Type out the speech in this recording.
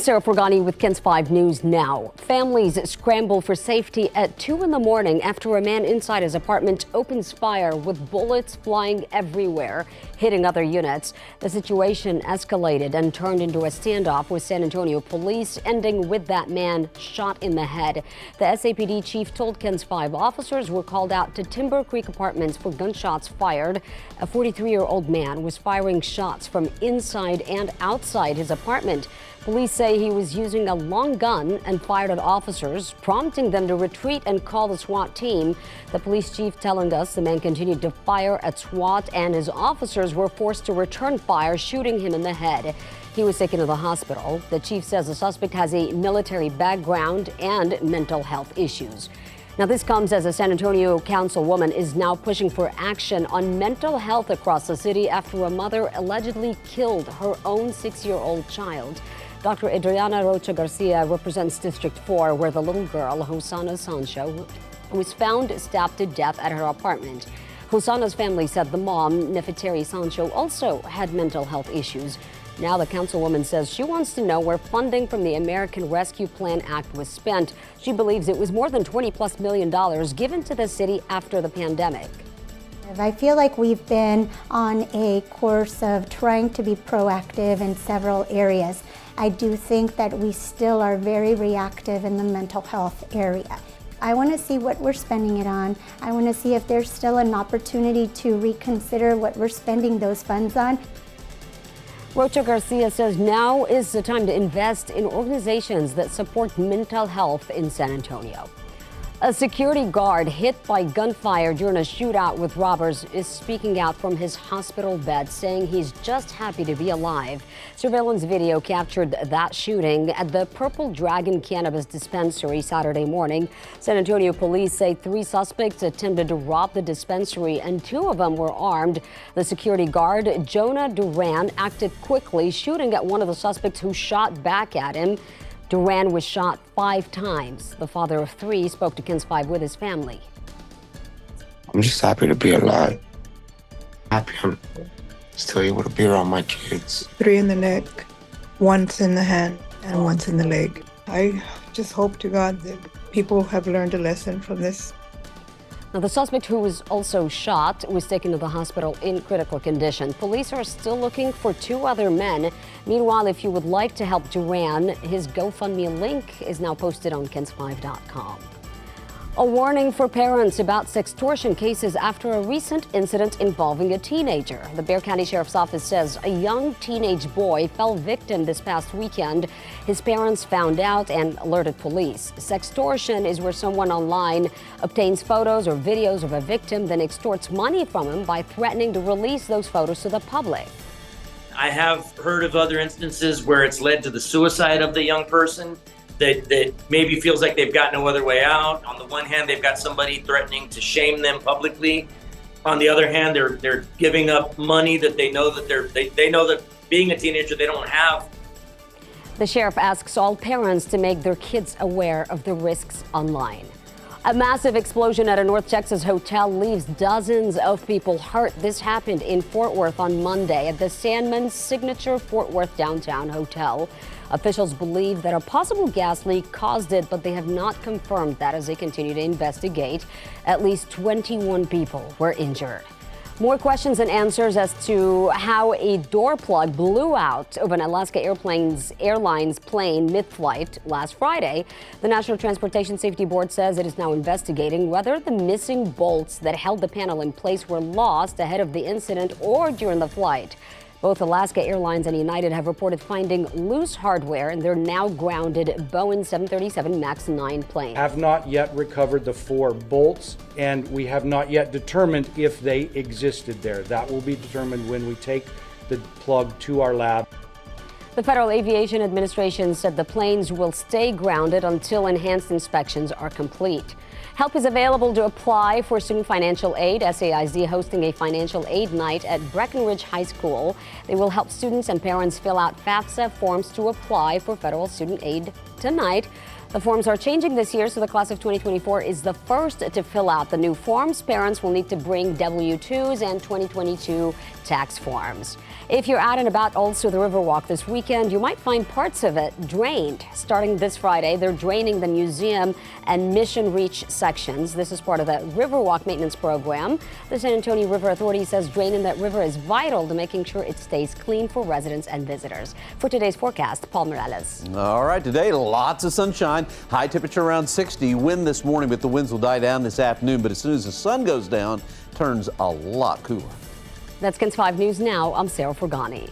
Sarah Forgani with KENS 5 News now. Families scramble for safety at 2 in the morning after a man inside his apartment opens fire with bullets flying everywhere, hitting other units. The situation escalated and turned into a standoff with San Antonio police, ending with that man shot in the head. The SAPD chief told KENS 5 officers were called out to Timber Creek Apartments for gunshots fired. A 43-year-old man was firing shots from inside and outside his apartment. Police say he was using a long gun and fired at officers, prompting them to retreat and call the SWAT team. The police chief telling us the man continued to fire at SWAT and his officers were forced to return fire, shooting him in the head. He was taken to the hospital. The chief says the suspect has a military background and mental health issues. Now, this comes as a San Antonio councilwoman is now pushing for action on mental health across the city after a mother allegedly killed her own 6-year-old child. Dr. Adriana Rocha Garcia represents District 4, where the little girl, Hosanna Sancho, was found stabbed to death at her apartment. Hosanna's family said the mom, Nefertari Sancho, also had mental health issues. Now the councilwoman says she wants to know where funding from the American Rescue Plan Act was spent. She believes it was more than $20+ million given to the city after the pandemic. I feel like we've been on a course of trying to be proactive in several areas. I do think that we still are very reactive in the mental health area. I want to see what we're spending it on. I want to see if there's still an opportunity to reconsider what we're spending those funds on. Rocha Garcia says now is the time to invest in organizations that support mental health in San Antonio. A security guard hit by gunfire during a shootout with robbers is speaking out from his hospital bed, saying he's just happy to be alive. Surveillance video captured that shooting at the Purple Dragon Cannabis Dispensary Saturday morning. San Antonio police say 3 suspects attempted to rob the dispensary and 2 of them were armed. The security guard, Jonah Duran, acted quickly, shooting at one of the suspects who shot back at him. Duran was shot 5 times. The father of 3 spoke to KENS 5 with his family. I'm just happy to be alive. Happy I'm still able to be around my kids. 3 in the neck, once in the hand, and once in the leg. I just hope to God that people have learned a lesson from this. Now, the suspect who was also shot was taken to the hospital in critical condition. Police are still looking for 2 other men. Meanwhile, if you would like to help Duran, his GoFundMe link is now posted on KENS5.com. A warning for parents about sextortion cases after a recent incident involving a teenager. The Bexar County Sheriff's Office says a young teenage boy fell victim this past weekend. His parents found out and alerted police. Sextortion is where someone online obtains photos or videos of a victim, then extorts money from him by threatening to release those photos to the public. I have heard of other instances where it's led to the suicide of the young person. That maybe feels like they've got no other way out. On the one hand, they've got somebody threatening to shame them publicly. On the other hand, they're giving up money that they know that they know that being a teenager they don't have. The sheriff asks all parents to make their kids aware of the risks online. A massive explosion at a North Texas hotel leaves dozens of people hurt. This happened in Fort Worth on Monday at the Sandman's signature Fort Worth downtown hotel. Officials believe that a possible gas leak caused it, but they have not confirmed that as they continue to investigate. At least 21 people were injured. More questions and answers as to how a door plug blew out of an Alaska Airlines plane mid-flight last Friday. The National Transportation Safety Board says it is now investigating whether the missing bolts that held the panel in place were lost ahead of the incident or during the flight. Both Alaska Airlines and United have reported finding loose hardware in their now grounded Boeing 737 MAX 9 plane. Have not yet recovered the 4 bolts, and we have not yet determined if they existed there. That will be determined when we take the plug to our lab. The Federal Aviation Administration said the planes will stay grounded until enhanced inspections are complete. Help is available to apply for student financial aid. SAIZ hosting a financial aid night at Breckenridge High School. They will help students and parents fill out FAFSA forms to apply for federal student aid tonight. The forms are changing this year, so the class of 2024 is the first to fill out the new forms. Parents will need to bring W-2s and 2022 tax forms. If you're out and about also the Riverwalk this weekend, you might find parts of it drained. Starting this Friday, they're draining the museum and Mission Reach sections. This is part of the Riverwalk maintenance program. The San Antonio River Authority says draining that river is vital to making sure it stays clean for residents and visitors. For today's forecast, Paul Morales. All right, today lots of sunshine. High temperature around 60. Wind this morning, but the winds will die down this afternoon. But as soon as the sun goes down, turns a lot cooler. That's KENS 5 News Now. I'm Sarah Forgani.